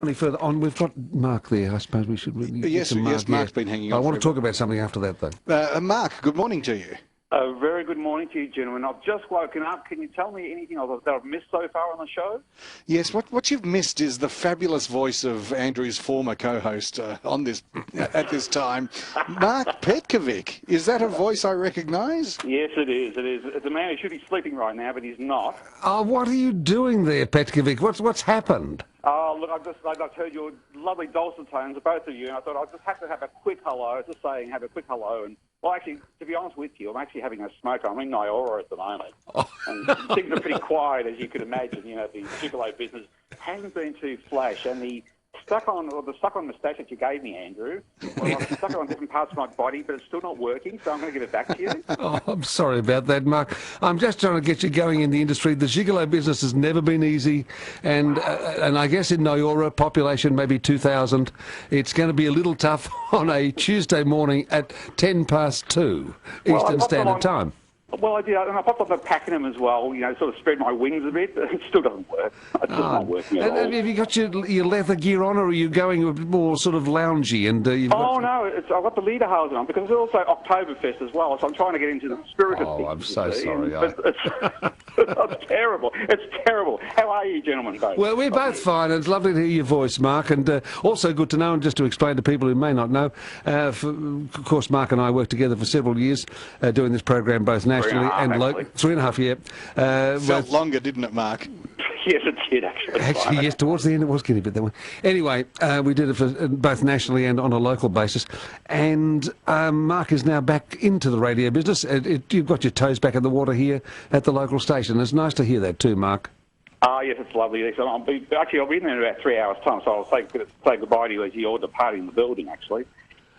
Any further on, we've got Mark there. I suppose we should really get Yes, some Mark. yes, Mark's been hanging I on. want to talk about something after that, though. Mark, good morning to you. A very good morning to you, gentlemen. I've just woken up. Can you tell me anything that I've missed so far on the show? Yes, what you've missed is the fabulous voice of Andrew's former co-host on this at this time, Mark Petkovic. Is that a voice I recognise? Yes, it is. It is. It's a man who should be sleeping right now, but he's not. Oh, what are you doing there, Petkovic? What's happened? Oh, look, I've heard your lovely dulcet tones, both of you, and I thought I'd just have to have a quick hello, just saying have a quick hello. And well, actually, to be honest with you, I'm actually having a smoke. I'm in Nyora at the moment. Oh. And things are pretty quiet, as you could imagine. You know, the gigolo business hasn't been too flash, and the stuck-on moustache that you gave me, Andrew, well, I've stuck it on different parts of my body, but it's still not working, so I'm going to give it back to you. Oh, I'm sorry about that, Mark. I'm just trying to get you going in the industry. The gigolo business has never been easy, and I guess in Nyora, population maybe 2,000, it's going to be a little tough on a Tuesday morning at 2:10 Eastern Standard Time. Well, I did. And I popped up at Pakenham as well, you know, sort of spread my wings a bit, but it still doesn't work. It's just not working at all. Have you got your leather gear on, or are you going a bit more sort of loungy? And no, I've got the lederhosen on, because it's also Oktoberfest as well, so I'm trying to get into the spirit of things. Oh, I'm so sorry. It's terrible. It's terrible. How are you, gentlemen, both? Well, we're both fine, and it's lovely to hear your voice, Mark, and also good to know, and just to explain to people who may not know, of course, Mark and I worked together for several years doing this program both nationally and locally. 3.5 years. Felt longer, didn't it, Mark? Yes, it did, actually. Actually, yes, towards the end it was getting a bit that way. Anyway, we did it for both nationally and on a local basis. And Mark is now back into the radio business. You've got your toes back in the water here at the local station. It's nice to hear that too, Mark. Yes, it's lovely. I'll be in there in about 3 hours' time, so I'll say goodbye to you as you're departing the building, actually.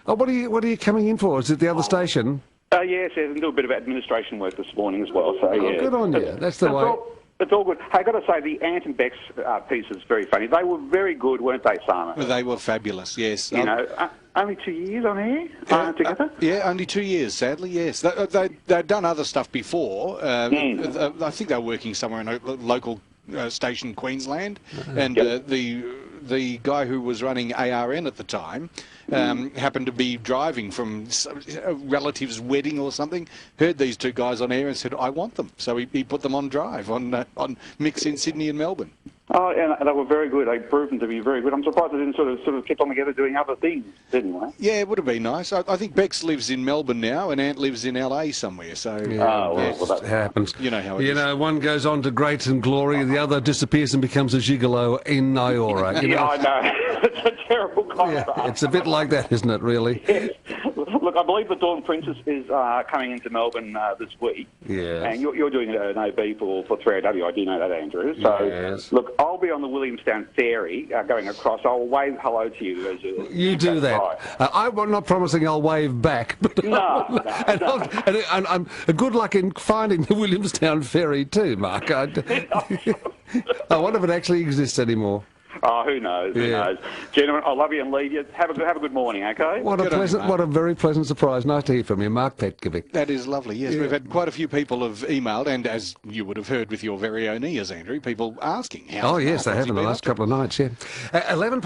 Oh, what are you coming in for? Is it the other station? Yes, and do a bit of administration work this morning as well. So yeah, good on you. That's the way. It's all good. Hey, I've got to say, the Ant and Beck's piece is very funny. They were very good, weren't they, Sana? They were fabulous, yes. You know, only 2 years on air together? Yeah, only 2 years, sadly, yes. They'd done other stuff before. I think they were working somewhere in a local station, Queensland, and the guy who was running ARN at the time happened to be driving from a relative's wedding or something, heard these two guys on air and said, I want them. So he put them on drive on Mix in Sydney and Melbourne. Oh, and they were very good. They proved them to be very good. I'm surprised they didn't sort of keep on together doing other things, didn't they? Yeah, it would have been nice. I think Bex lives in Melbourne now and Ant lives in LA somewhere. So well, that happens. You know how it is. You know, one goes on to great and glory, the other disappears and becomes a gigolo in Nyora. You know? Yeah, I know. It's a terrible contrast. Yeah, it's a bit like that, isn't it, really? Yes. Look, I believe the Dawn Princess is coming into Melbourne this week. Yes. And you're doing an OB for 3AW. I do know that, Andrew. So, yes. Look, I'll be on the Williamstown ferry going across. I'll wave hello to you as you do that. I'm not promising I'll wave back. But no. And good luck in finding the Williamstown ferry too, Mark. I wonder if it actually exists anymore. Oh, who knows? Who knows? Gentlemen, I love you and leave you. Have a good morning, okay? What a very pleasant surprise. Nice to hear from you, Mark Petkovic. That is lovely, yes. Yeah. We've had quite a few people have emailed, and as you would have heard with your very own ears, Andrew, people asking how. Oh, yes, they have in the last couple of nights, yeah. 2:11.